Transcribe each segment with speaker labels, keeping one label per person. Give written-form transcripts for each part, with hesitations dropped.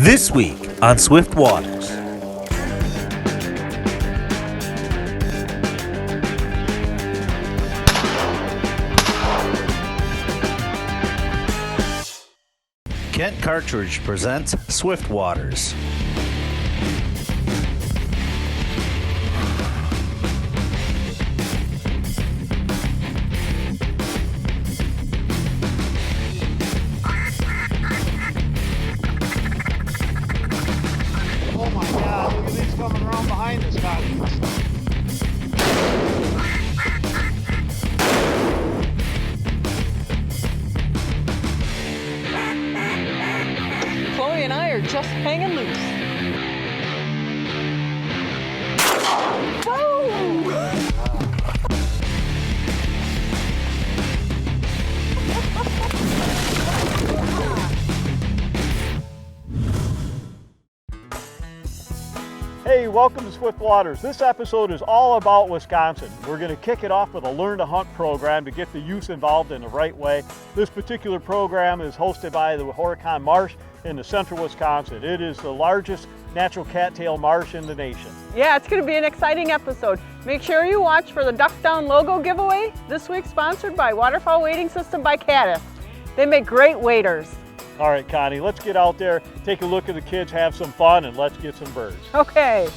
Speaker 1: This week on Swift Waters. Kent Cartridge presents Swift Waters.
Speaker 2: Oh my God, look at these coming around behind us, Scotty.
Speaker 3: Chloe and I are just hanging loose.
Speaker 2: Hey, welcome to Swift Waters. This episode is all about Wisconsin. We're going to kick it off with a Learn to Hunt program to get the youth involved in the right way. This particular program is hosted by the Waterfowl Marsh in the central Wisconsin. It is the largest natural cattail marsh in the nation.
Speaker 3: Yeah, it's going to be an exciting episode. Make sure you watch for the Duck Down logo giveaway. This week sponsored by Waterfowl Wading System by Caddis. They make great waders.
Speaker 2: All right, Connie, let's get out there, take a look at the kids, have some fun, and let's get some birds.
Speaker 3: Okay.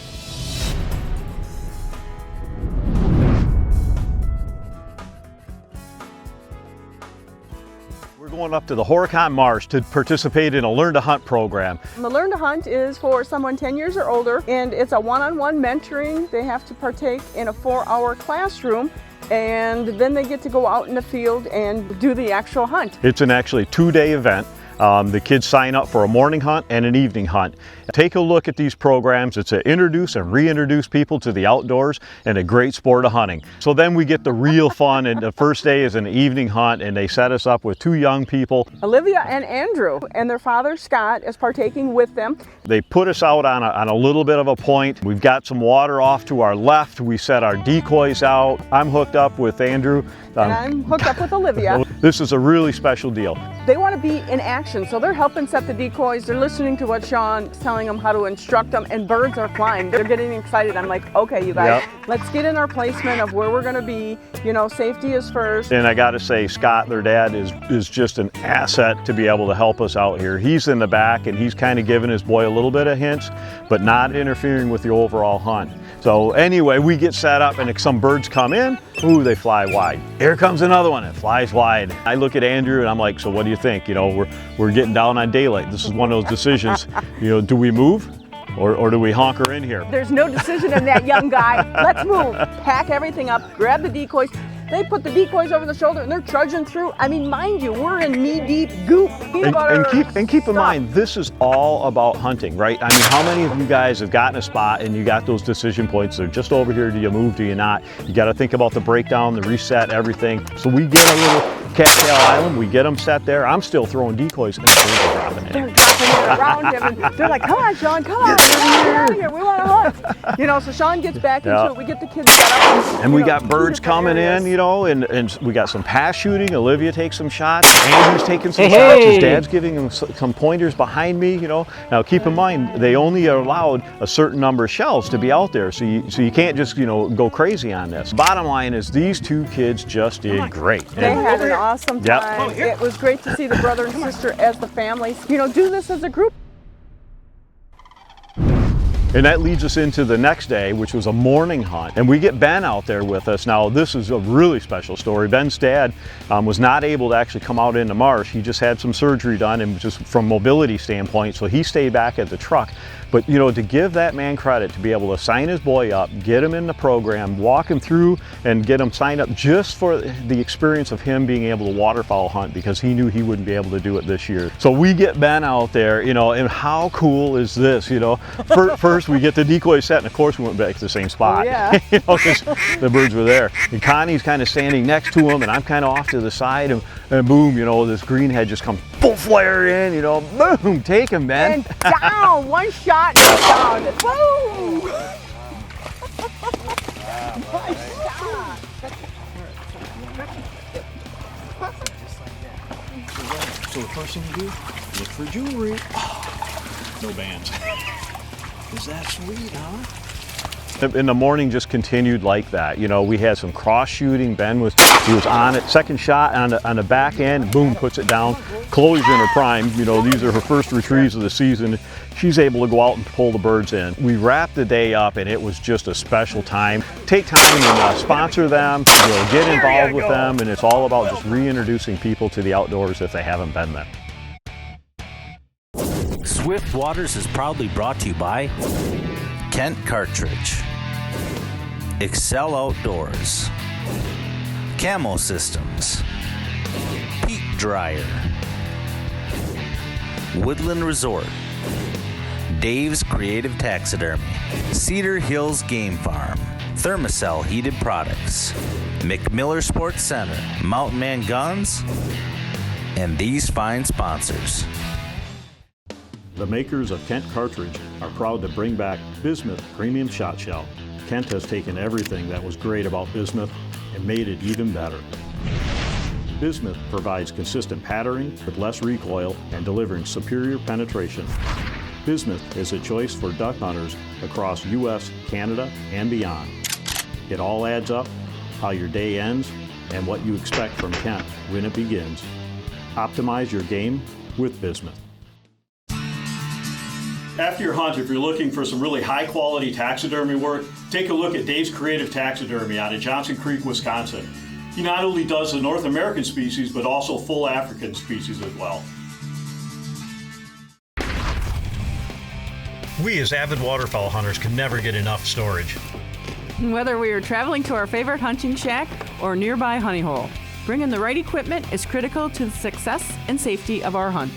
Speaker 2: We're going up to the Waterfowl Marsh to participate in a Learn to Hunt program.
Speaker 3: The Learn to Hunt is for someone 10 years or older, and it's a one-on-one mentoring. They have to partake in a 4-hour classroom, and then they get to go out in the field and do the actual hunt.
Speaker 2: It's an actually 2-day event. The kids sign up for a morning hunt and an evening hunt. Take a look at these programs. It's to introduce and reintroduce people to the outdoors and a great sport of hunting. So then we get the real fun, and the first day is an evening hunt, and they set us up with 2 young people.
Speaker 3: Olivia and Andrew and their father Scott is partaking with them.
Speaker 2: They put us out on a little bit of a point. We've got some water off to our left. We set our decoys out. I'm hooked up with Andrew.
Speaker 3: And I'm hooked up with Olivia.
Speaker 2: This is a really special deal.
Speaker 3: They want to be in action, so they're helping set the decoys. They're listening to what Sean's telling them how to instruct them, and birds are flying. They're getting excited. I'm like, okay, you guys, let's get in our placement of where we're going to be. You know, safety is first.
Speaker 2: And I got to say, Scott, their dad, is just an asset to be able to help us out here. He's in the back, and he's kind of giving his boy a little bit of hints, but not interfering with the overall hunt. So anyway, we get set up, and some birds come in. Ooh, they fly wide. Here comes another one. It flies wide. I look at Andrew, and I'm like, so what do you think? You know, we're getting down on daylight. This is one of those decisions. You know, do we move? Or do we honker in here?
Speaker 3: There's no decision in that, young guy. Let's move. Pack everything up, grab the decoys. They put the decoys over the shoulder and they're trudging through. I mean, mind you, we're in knee-deep goop.
Speaker 2: And keep in mind, this is all about hunting, right? I mean, how many of you guys have gotten a spot and you got those decision points? They're just over here. Do you move? Do you not? You got to think about the breakdown, the reset, everything. So we get a little cattail island. We get them set there. I'm still throwing decoys and the birds are dropping in.
Speaker 3: They're dropping it around him. And they're like, come on, Sean, come on. Get out of here. We want to hunt. You know, so Sean gets back into it. We get the kids set up.
Speaker 2: And we got birds coming in, you know, and we got some pass shooting. Olivia takes some shots. Andrew's taking some shots. His dad's giving him some pointers behind me, you know. Now keep in mind, they only are allowed a certain number of shells to be out there, so you can't just, you know, go crazy on this. Bottom line is these 2 kids just did great.
Speaker 3: They had an awesome time. It was great to see the brother and sister as the family, you know, do this as a group.
Speaker 2: And that leads us into the next day, which was a morning hunt. And we get Ben out there with us. Now, this is a really special story. Ben's dad was not able to actually come out in the marsh. He just had some surgery done, and just from mobility standpoint, so he stayed back at the truck. But, you know, to give that man credit to be able to sign his boy up, get him in the program, walk him through and get him signed up just for the experience of him being able to waterfowl hunt, because he knew he wouldn't be able to do it this year. So we get Ben out there, you know, and how cool is this, you know? First we get the decoy set, and of course we went back to the same spot.
Speaker 3: Yeah.
Speaker 2: You know, because the birds were there. And Connie's kind of standing next to him, and I'm kind of off to the side, and boom, you know, this greenhead just comes full flare in, you know, boom, take him, Ben.
Speaker 3: And down, one shot, down. Boom! Nice shot.
Speaker 4: So the first thing you do, look for jewelry.
Speaker 2: no bands. Is that sweet, huh? And the morning just continued like that. You know, we had some cross shooting. Ben was on it. Second shot on the back end, boom, puts it down. Chloe's in her prime. You know, these are her first retrieves of the season. She's able to go out and pull the birds in. We wrapped the day up, and it was just a special time. Take time and sponsor them, you know, get involved with them, and it's all about just reintroducing people to the outdoors if they haven't been there.
Speaker 1: Swift Waters is proudly brought to you by Kent Cartridge, Excel Outdoors, Camo Systems, Peak Dryer, Woodland Resort, Dave's Creative Taxidermy, Cedar Hills Game Farm, Thermacell Heated Products, McMiller Sports Center, Mountain Man Guns, and these fine sponsors.
Speaker 2: The makers of Kent Cartridge are proud to bring back Bismuth Premium Shot Shell. Kent has taken everything that was great about Bismuth and made it even better. Bismuth provides consistent patterning with less recoil and delivering superior penetration. Bismuth is a choice for duck hunters across U.S., Canada, and beyond. It all adds up, how your day ends, and what you expect from Kent when it begins. Optimize your game with Bismuth. After your hunt, if you're looking for some really high quality taxidermy work, take a look at Dave's Creative Taxidermy out of Johnson Creek, Wisconsin. He not only does the North American species, but also full African species as well.
Speaker 4: We as avid waterfowl hunters can never get enough storage.
Speaker 3: Whether we are traveling to our favorite hunting shack or nearby honey hole, bringing the right equipment is critical to the success and safety of our hunt.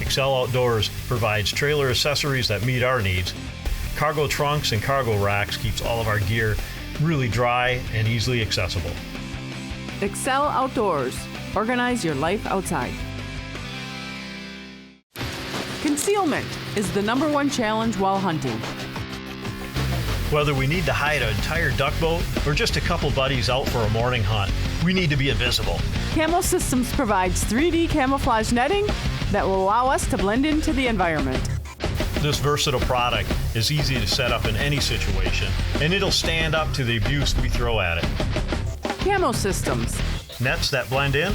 Speaker 4: Excel Outdoors provides trailer accessories that meet our needs. Cargo trunks and cargo racks keeps all of our gear really dry and easily accessible.
Speaker 3: Excel Outdoors. Organize your life outside. Concealment is the #1 challenge while hunting.
Speaker 4: Whether we need to hide an entire duck boat or just a couple buddies out for a morning hunt, we need to be invisible.
Speaker 3: Camo Systems provides 3D camouflage netting that will allow us to blend into the environment.
Speaker 4: This versatile product is easy to set up in any situation, and it'll stand up to the abuse we throw at it.
Speaker 3: Camo Systems.
Speaker 4: Nets that blend in,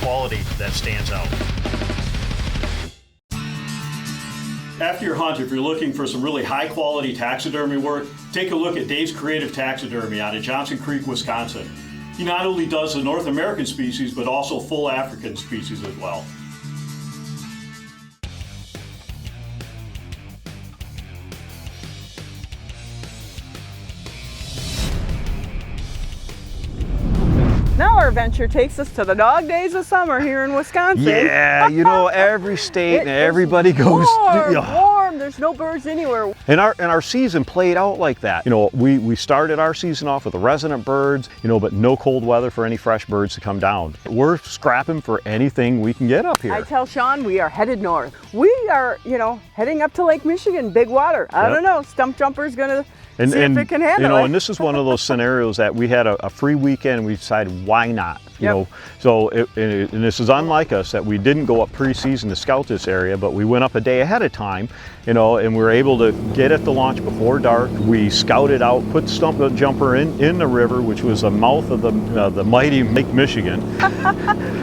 Speaker 4: quality that stands out.
Speaker 2: After your hunt, if you're looking for some really high quality taxidermy work, take a look at Dave's Creative Taxidermy out of Johnson Creek, Wisconsin. He not only does the North American species, but also full African species as well.
Speaker 3: Now our adventure takes us to the dog days of summer here in Wisconsin.
Speaker 2: Yeah, you know, every state and everybody goes.
Speaker 3: Warm. There's no birds anywhere.
Speaker 2: And our season played out like that. You know, we started our season off with the resident birds, you know, but no cold weather for any fresh birds to come down. We're scrapping for anything we can get up here.
Speaker 3: I tell Sean we are headed north. We are, you know, heading up to Lake Michigan, big water. I don't know, Stump Jumper's gonna see if it can handle
Speaker 2: you know,
Speaker 3: it.
Speaker 2: and this is one of those scenarios that we had a free weekend and we decided why not, you know. So and this is unlike us that we didn't go up pre-season to scout this area, but we went up a day ahead of time, you know, and we were able to get at the launch before dark. We scouted out, put the Stump Jumper in the river, which was the mouth of the mighty Lake Michigan.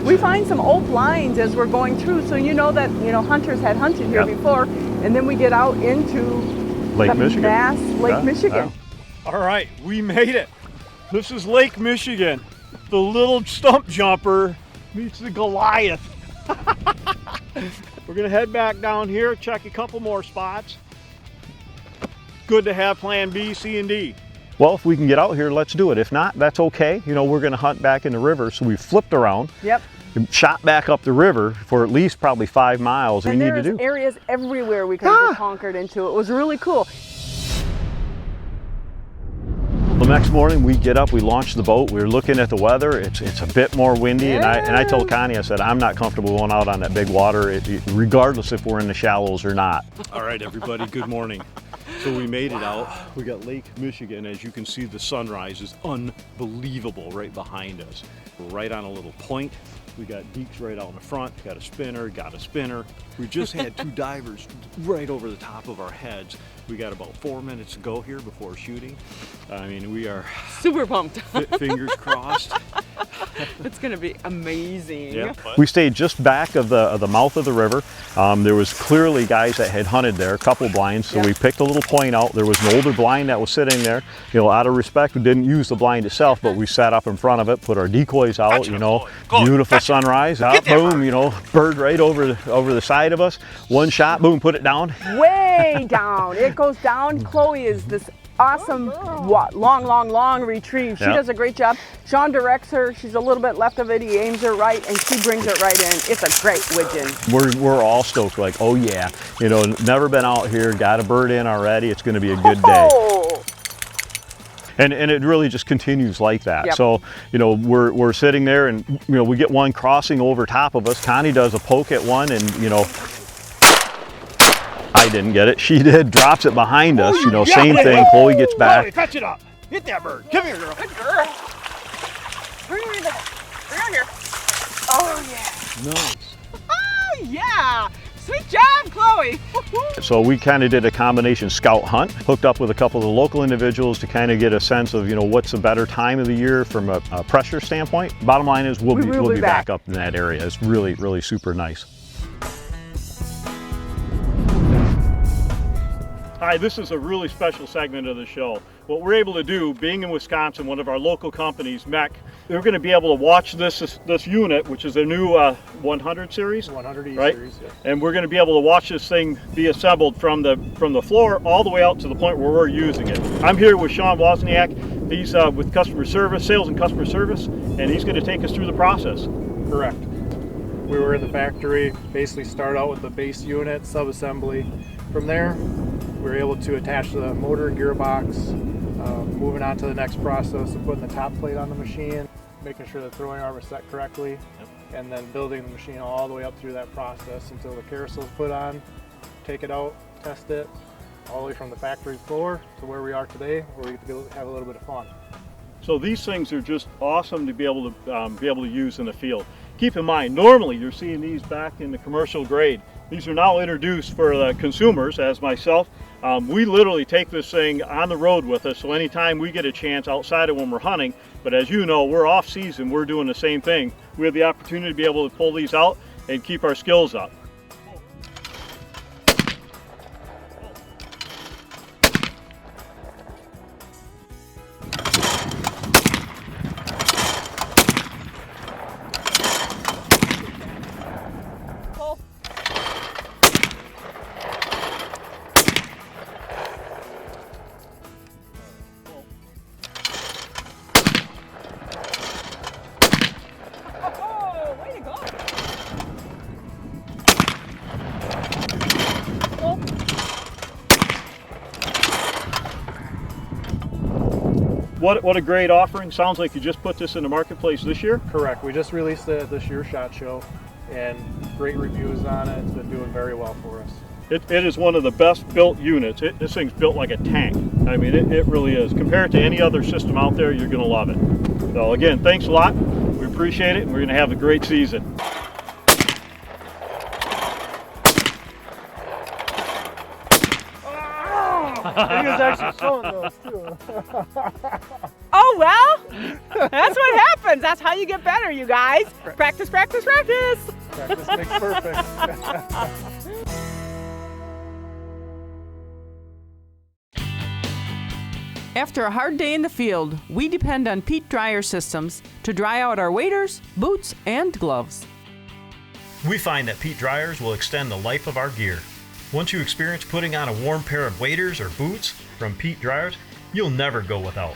Speaker 3: We find some old lines as we're going through, so you know that, you know, hunters had hunted here before, and then we get out into
Speaker 2: Lake Michigan.
Speaker 3: Mass Lake Michigan.
Speaker 5: All right, we made it. This is Lake Michigan. The little Stump Jumper meets the Goliath. We're gonna head back down here, check a couple more spots. Good to have plan B, C, and D.
Speaker 2: Well, if we can get out here, let's do it. If not, that's okay. You know, we're gonna hunt back in the river, so we flipped around.
Speaker 3: Yep.
Speaker 2: Shot back up the river for at least probably 5 miles.
Speaker 3: And
Speaker 2: we need to do.
Speaker 3: Areas everywhere we could have conquered into. It was really cool.
Speaker 2: The next morning we get up, we launch the boat, we're looking at the weather, it's a bit more windy, and I told Connie, I said, I'm not comfortable going out on that big water, regardless if we're in the shallows or not.
Speaker 5: All right, everybody, good morning. So we made it out. We got Lake Michigan. As you can see, the sunrise is unbelievable right behind us. We're right on a little point. We got deeks right out in the front, got a spinner, got a spinner. We just had 2 divers right over the top of our heads. We got about 4 minutes to go here before shooting. I mean, we are
Speaker 3: super pumped.
Speaker 5: Fingers crossed.
Speaker 3: It's gonna be amazing.
Speaker 5: Yeah.
Speaker 2: We stayed just back of the mouth of the river. There was clearly guys that had hunted there, a couple blinds, so we picked a little point out. There was an older blind that was sitting there. You know, out of respect, we didn't use the blind itself, but we sat up in front of it, put our decoys out, you know, beautiful sunrise, out, boom, you know, bird right over the side of us. One shot, boom, put it down.
Speaker 3: Way down. It goes down. Chloe is this awesome, long retrieve. She does a great job. Sean directs her. She's a little bit left of it. He aims her right, and she brings it right in. It's a great widgeon.
Speaker 2: We're all stoked, like, oh yeah, you know, never been out here, got a bird in already. It's going to be a good day.
Speaker 3: Oh.
Speaker 2: And it really just continues like that.
Speaker 3: Yep.
Speaker 2: So, you know, we're sitting there, and you know, we get one crossing over top of us. Connie does a poke at one, and you know, I didn't get it. She did. Drops it behind us. You know, same thing. Chloe gets back.
Speaker 5: Chloe, fetch it up. Hit that bird. Come here, girl.
Speaker 3: Good girl. Bring her in there. Bring her here. Oh yeah.
Speaker 5: Nice.
Speaker 3: Oh yeah. Sweet job, Chloe.
Speaker 2: So we kind of did a combination scout hunt, hooked up with a couple of the local individuals to kind of get a sense of, you know, what's a better time of the year from a pressure standpoint. Bottom line is we'll be back up in that area. It's really, really super nice.
Speaker 5: Hi, this is a really special segment of the show. What we're able to do, being in Wisconsin, one of our local companies, MEC, they're going to be able to watch this unit, which is their new 100 series.
Speaker 6: 100E
Speaker 5: right?
Speaker 6: series, yeah.
Speaker 5: And we're going to be able to watch this thing be assembled from the floor all the way out to the point where we're using it. I'm here with Sean Wozniak. He's with customer service, sales and customer service, and he's going to take us through the process.
Speaker 6: Correct. We were in the factory, basically start out with the base unit, sub-assembly. From there, we were able to attach the motor and gearbox, moving on to the next process of putting the top plate on the machine, making sure the throwing arm is set correctly, and then building the machine all the way up through that process until the carousel is put on, take it out, test it, all the way from the factory floor to where we are today, where we can have a little bit of fun.
Speaker 5: So these things are just awesome to be able to use in the field. Keep in mind, normally you're seeing these back in the commercial grade. These are now introduced for the consumers, as myself. We literally take this thing on the road with us, so anytime we get a chance outside of when we're hunting, but as you know, we're off season, we're doing the same thing. We have the opportunity to be able to pull these out and keep our skills up. What a great offering. Sounds like you just put this in the marketplace this year?
Speaker 6: Correct. We just released it at this year's SHOT Show, and great reviews on it. It's been doing very well for us.
Speaker 5: It is one of the best built units. This thing's built like a tank. I mean, it really is. Compared to any other system out there, you're going to love it. So again, thanks a lot. We appreciate it, and we're going to have a great season.
Speaker 6: He was actually showing those too.
Speaker 3: Oh well, that's what happens. That's how you get better, you guys. Practice, practice, practice.
Speaker 6: Practice makes perfect.
Speaker 3: After a hard day in the field, we depend on peat dryer systems to dry out our waders, boots, and gloves.
Speaker 4: We find that peat dryers will extend the life of our gear. Once you experience putting on a warm pair of waders or boots from peat dryers, you'll never go without.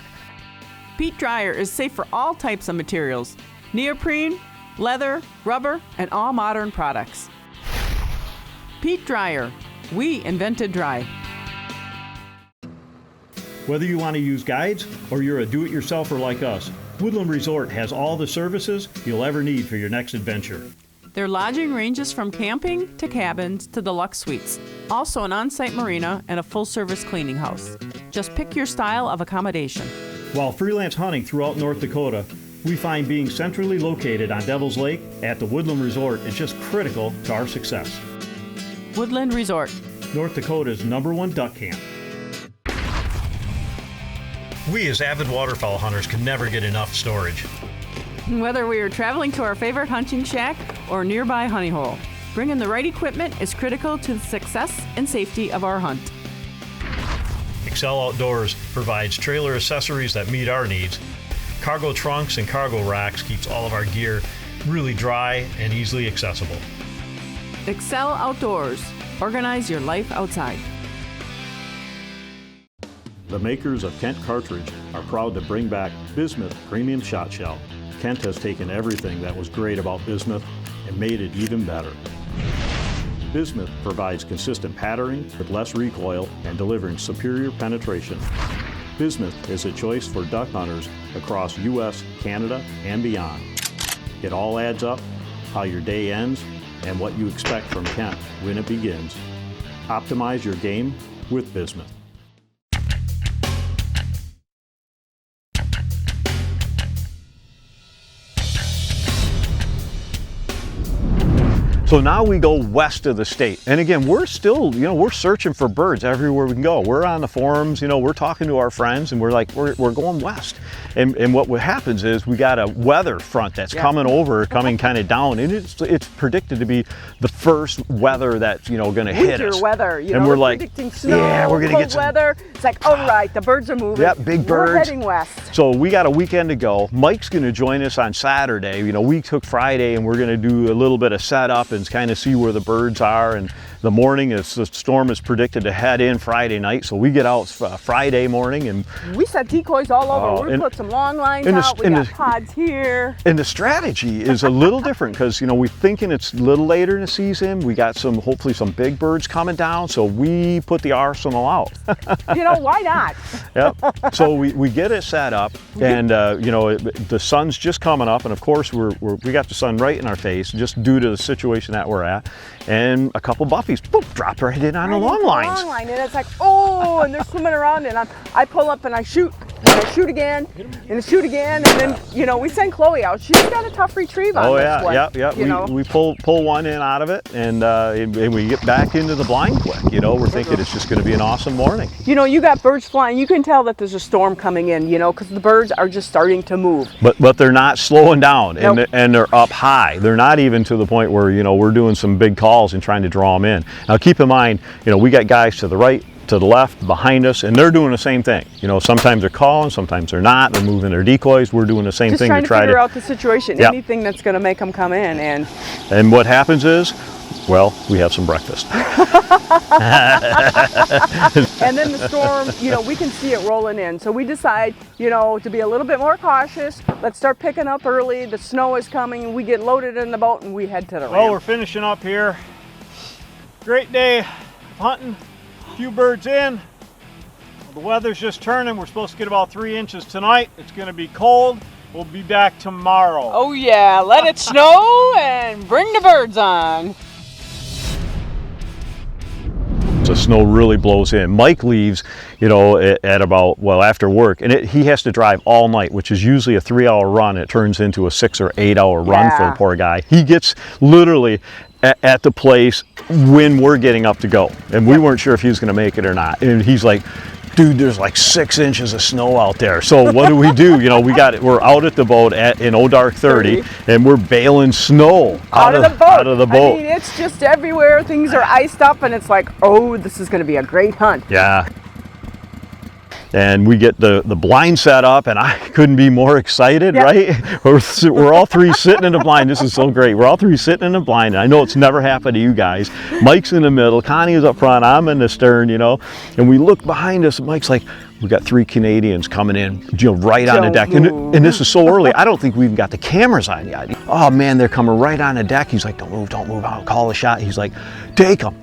Speaker 3: Peat dryer is safe for all types of materials: neoprene, leather, rubber, and all modern products. Peat dryer. We invented dry.
Speaker 5: Whether you want to use guides or you're a do-it-yourselfer like us, Woodland Resort has all the services you'll ever need for your next adventure.
Speaker 3: Their lodging ranges from camping to cabins to deluxe suites. Also an on-site marina and a full-service cleaning house. Just pick your style of accommodation.
Speaker 5: While freelance hunting throughout North Dakota, We find being centrally located on Devil's Lake at the Woodland Resort is just critical to our success.
Speaker 3: Woodland Resort.
Speaker 5: North Dakota's #1 duck camp.
Speaker 4: We as avid waterfowl hunters can never get enough storage.
Speaker 3: Whether we are traveling to our favorite hunting shack or nearby honey hole, bringing the right equipment is critical to the success and safety of our hunt.
Speaker 4: Excel Outdoors provides trailer accessories that meet our needs. Cargo trunks and cargo racks keeps all of our gear really dry and easily accessible.
Speaker 3: Excel Outdoors. Organize your life outside.
Speaker 2: The makers of Kent Cartridge are proud to bring back Bismuth Premium Shot Shell. Kent has taken everything that was great about Bismuth and made it even better. Bismuth provides consistent patterning with less recoil and delivering superior penetration. Bismuth is a choice for duck hunters across US, Canada, and beyond. It all adds up, how your day ends, and what you expect from Kent when it begins. Optimize your game with Bismuth. So now we go west of the state. And again, we're still, we're searching for birds everywhere we can go. We're on the forums, we're talking to our friends and we're like, we're going west. And what happens is we got a weather front that's coming kind of down. And it's predicted to be the first weather that's, going to hit us.
Speaker 3: Winter weather,
Speaker 2: and we're like,
Speaker 3: predicting snow,
Speaker 2: yeah, we're going to get some
Speaker 3: weather. It's like, all right, the birds are moving.
Speaker 2: Yep, big birds.
Speaker 3: We're heading west.
Speaker 2: So we got a weekend to go. Mike's going to join us on Saturday. We took Friday and we're going to do a little bit of setup and kind of see where the birds are. And the morning the storm is predicted to head in Friday night. So we get out Friday morning and
Speaker 3: we set decoys all over. We put some long lines out. We got pods here.
Speaker 2: And the strategy is a little different because we're thinking it's a little later in the season. We got hopefully some big birds coming down. So we put the arsenal out.
Speaker 3: Why not?
Speaker 2: Yep. So we get it set up, and the sun's just coming up, and of course we got the sun right in our face just due to the situation that we're at, and a couple buffies drop right in on the long lines.
Speaker 3: Long line, and it's like, oh, and they're swimming around, and I pull up and I shoot. And I shoot again, and I shoot again, and then, we send Chloe out. She's got a tough retrieve on this one.
Speaker 2: Yeah. We pull one in out of it, and we get back into the blind quick. We're thinking it's just going to be an awesome morning.
Speaker 3: You got birds flying. You can tell that there's a storm coming in, because the birds are just starting to move.
Speaker 2: But they're not slowing down,
Speaker 3: Nope.
Speaker 2: and they're up high. They're not even to the point where, we're doing some big calls and trying to draw them in. Now keep in mind, we got guys to the right, to the left, behind us, and they're doing the same thing. Sometimes they're calling, sometimes they're not. They're moving their decoys. We're doing the same
Speaker 3: just
Speaker 2: thing
Speaker 3: trying
Speaker 2: to try
Speaker 3: figure out the situation.
Speaker 2: Yep.
Speaker 3: Anything that's going to make them come in,
Speaker 2: and what happens is, well, we have some breakfast.
Speaker 3: And then the storm, we can see it rolling in. So we decide, to be a little bit more cautious. Let's start picking up early. The snow is coming. We get loaded in the boat and we head to the ramp.
Speaker 5: Well, we're finishing up here. Great day of hunting. A few birds in. The weather's just turning. We're supposed to get about 3 inches tonight. It's going to be cold. We'll be back tomorrow.
Speaker 3: Oh yeah, let it snow and bring the birds on.
Speaker 2: The snow really blows in. Mike leaves, at about, after work, and he has to drive all night, which is usually a 3-hour run. It turns into a 6 or 8 hour run for the poor guy. He gets literally at the place when we're getting up to go, and we weren't sure if he was going to make it or not. And he's like, dude, there's like 6 inches of snow out there. So what do? We're out at the boat in Dark 30, and we're bailing snow out of the boat.
Speaker 3: I mean, it's just everywhere. Things are iced up, and it's like, oh, this is going to be a great hunt.
Speaker 2: Yeah. And we get the blind set up, and I couldn't be more excited, right? We're all three sitting in a blind. This is so great. We're all three sitting in a blind. And I know it's never happened to you guys. Mike's in the middle. Connie is up front. I'm in the stern, And we look behind us, and Mike's like, we got 3 Canadians coming in, right on the deck. And this is so early, I don't think we even got the cameras on yet. Oh man, they're coming right on the deck. He's like, don't move, I'll call a shot. He's like, take them,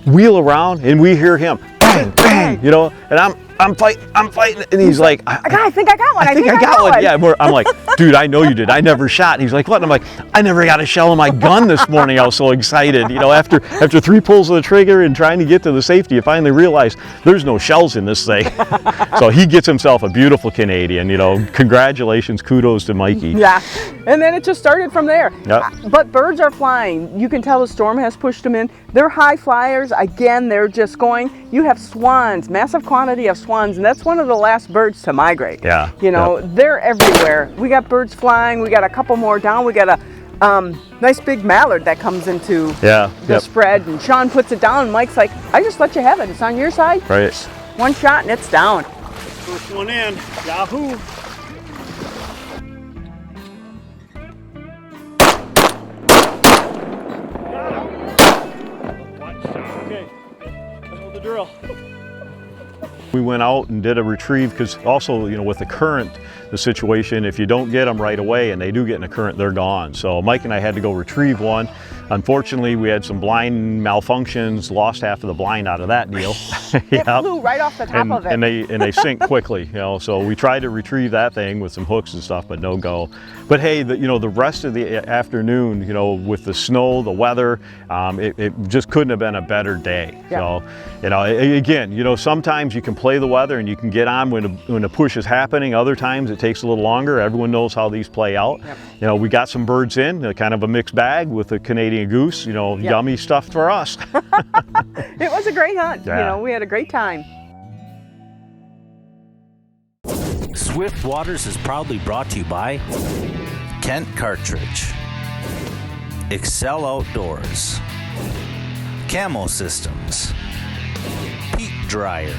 Speaker 2: wheel around, and we hear him, bang, bang, and I'm fighting. And he's like,
Speaker 3: I think I got one.
Speaker 2: I think I got one. Yeah, I'm like, dude, I know you did. I never shot. And he's like, what? And I'm like, I never got a shell in my gun this morning. I was so excited. You know, after 3 pulls of the trigger and trying to get to the safety, I finally realized there's no shells in this thing. So he gets himself a beautiful Canadian. You know, congratulations, kudos to Mikey.
Speaker 3: Yeah, and then it just started from there.
Speaker 2: Yep.
Speaker 3: But birds are flying. You can tell the storm has pushed them in. They're high flyers. Again, they're just going. You have swans, massive quantity of swans, and that's one of the last birds to migrate.
Speaker 2: Yeah.
Speaker 3: You know, they're everywhere. We got birds flying. We got a couple more down. We got a nice big mallard that comes into the spread, and Sean puts it down. And Mike's like, I just let you have it. It's on your side.
Speaker 2: Right.
Speaker 3: One shot and it's down.
Speaker 5: First one in. Yahoo! Okay, I know the drill.
Speaker 2: We went out and did a retrieve because also, you know, with the current, the situation, if you don't get them right away and they do get in a current, they're gone. So Mike and I had to go retrieve one. Unfortunately, we had some blind malfunctions, lost half of the blind out of that deal.
Speaker 3: It flew right off the top of it.
Speaker 2: And they sink quickly, you know. So we tried to retrieve that thing with some hooks and stuff, but no go. But hey, the rest of the afternoon, you know, with the snow, the weather, it just couldn't have been a better day.
Speaker 3: Yeah.
Speaker 2: So, you know, again, you know, sometimes you can play the weather and you can get on when the push is happening. Other times it takes a little longer. Everyone knows how these play out.
Speaker 3: Yep.
Speaker 2: You know, we got some birds in, kind of a mixed bag with the Canadian goose. You know, yummy stuff for us.
Speaker 3: It was a great hunt.
Speaker 2: Yeah.
Speaker 3: You know, we had a great time.
Speaker 1: Swift Waters is proudly brought to you by Kent Cartridge, Excel Outdoors, Camo Systems, Peat Dryer,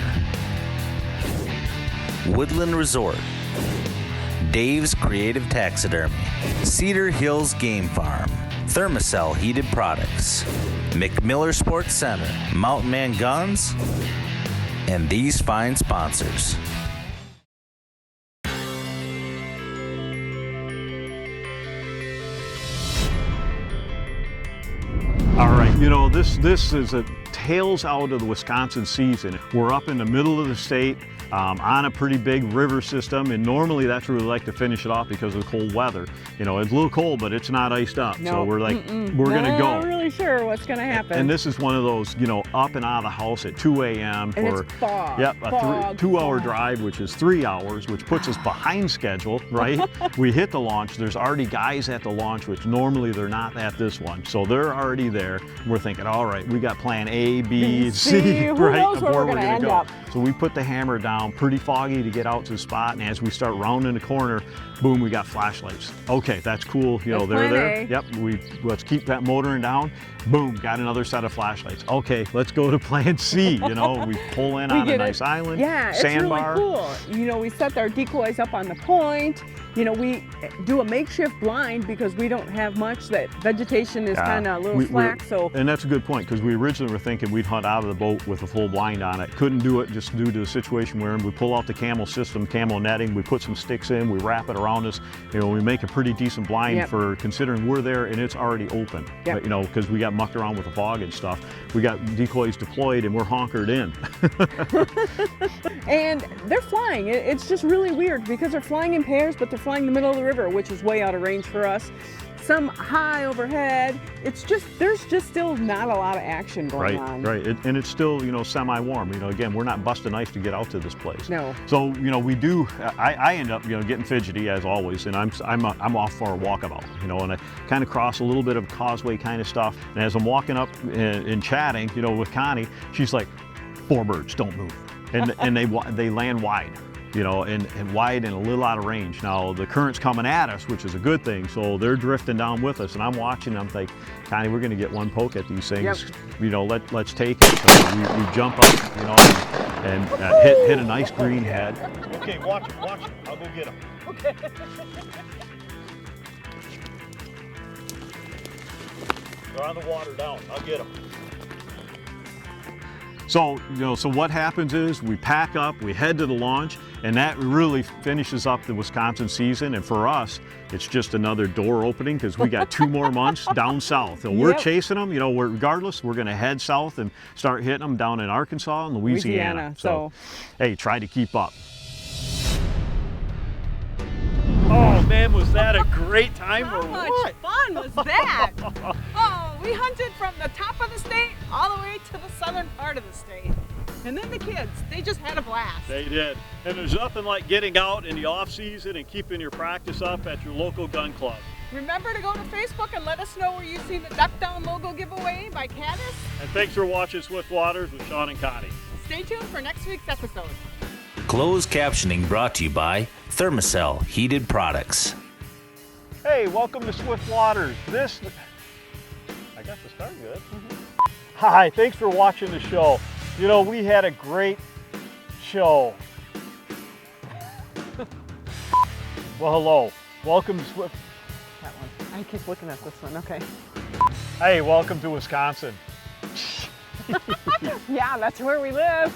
Speaker 1: Woodland Resort, Dave's Creative Taxidermy, Cedar Hills Game Farm, Thermacell Heated Products, McMiller Sports Center, Mountain Man Guns, and these fine sponsors.
Speaker 2: All right, you know, this is a tails out of the Wisconsin season. We're up in the middle of the state on a pretty big river system, and normally that's where we like to finish it off because of the cold weather. You know, it's a little cold, but it's not iced up.
Speaker 3: No.
Speaker 2: So we're like, we're gonna go.
Speaker 3: Not really sure what's gonna happen.
Speaker 2: And this is one of those, you know, up and out of the house at 2 a.m.
Speaker 3: And
Speaker 2: for
Speaker 3: it's fog.
Speaker 2: Yep, a
Speaker 3: fog,
Speaker 2: 2-hour
Speaker 3: fog.
Speaker 2: drive, which is 3 hours, which puts us behind schedule, right? We hit the launch. There's already guys at the launch, which normally they're not at this one. So they're already there. We're thinking, all right, we got plan A, B, C,
Speaker 3: Who
Speaker 2: right,
Speaker 3: knows
Speaker 2: of
Speaker 3: where
Speaker 2: where
Speaker 3: we're
Speaker 2: we're
Speaker 3: gonna
Speaker 2: gonna
Speaker 3: end
Speaker 2: go.
Speaker 3: up.
Speaker 2: So we put the hammer down, pretty foggy to get out to the spot, and as we start rounding the corner, boom, we got flashlights. Okay, that's cool. You know,
Speaker 3: That's
Speaker 2: they're
Speaker 3: plan
Speaker 2: there.
Speaker 3: A.
Speaker 2: Yep, let's keep that motoring down. Boom, got another set of flashlights. Okay, let's go to plan C. You know, we pull in on a nice island,
Speaker 3: Yeah, it's
Speaker 2: sandbar.
Speaker 3: really cool. You know, we set our decoys up on the point. You know, we do a makeshift blind because we don't have much. That vegetation is kind of a little slack. So,
Speaker 2: and that's a good point because we originally were thinking we'd hunt out of the boat with a full blind on it. Couldn't do it just due to the situation we're in. We pull out the camo system, camo netting, we put some sticks in, we wrap it around us. You know, we make a pretty decent blind for considering we're there and it's already open.
Speaker 3: Yep.
Speaker 2: But, you know, because we got mucked around with the fog and stuff. We got decoys deployed and we're honkered in.
Speaker 3: and they're flying. It's just really weird because they're flying in pairs, but they're flying in the middle of the river, which is way out of range for us. Some high overhead. It's just, there's just still not a lot of action going on.
Speaker 2: Right, and it's still, you know, semi-warm. You know, again, we're not busting ice to get out to this place.
Speaker 3: No.
Speaker 2: So, you know, we do. I end up, you know, getting fidgety as always, and I'm off for a walkabout, you know, and I kind of cross a little bit of causeway kind of stuff. And as I'm walking up and chatting, you know, with Connie, she's like, 4 birds, don't move, and they land wide. You know, and wide and a little out of range. Now the current's coming at us, which is a good thing. So they're drifting down with us, and I'm watching. I'm like, Connie, we're going to get one poke at these things.
Speaker 3: Yep.
Speaker 2: You know, let's take it. So we jump up, you know, and hit a nice green head.
Speaker 5: Okay, watch it. I'll go get him. Okay. They're on the water down. I'll get them.
Speaker 2: So, so what happens is we pack up, we head to the launch, and that really finishes up the Wisconsin season. And for us, it's just another door opening because we got 2 more months down south. And we're chasing them, regardless, we're going to head south and start hitting them down in Arkansas and Louisiana. So, hey, try to keep up.
Speaker 5: Oh man, was that a great time or
Speaker 3: How
Speaker 5: what?
Speaker 3: much fun was that? Oh, we hunted from the top of the state all the way to the southern part of the state. And then the kids, they just had a blast.
Speaker 5: They did. And there's nothing like getting out in the off season and keeping your practice up at your local gun club.
Speaker 3: Remember to go to Facebook and let us know where you see the Duck Down logo giveaway by Caddis.
Speaker 5: And thanks for watching Swift Waters with Sean and Connie.
Speaker 3: Stay tuned for next week's episode.
Speaker 1: Closed captioning brought to you by Thermacell Heated Products.
Speaker 2: Hey, welcome to Swift Waters. I got the start good.
Speaker 5: Hi, thanks for watching the show. We had a great show. Well, hello. Welcome to Swift.
Speaker 3: That one. I keep looking at this one, okay.
Speaker 5: Hey, welcome to Wisconsin.
Speaker 3: Yeah, that's where we live.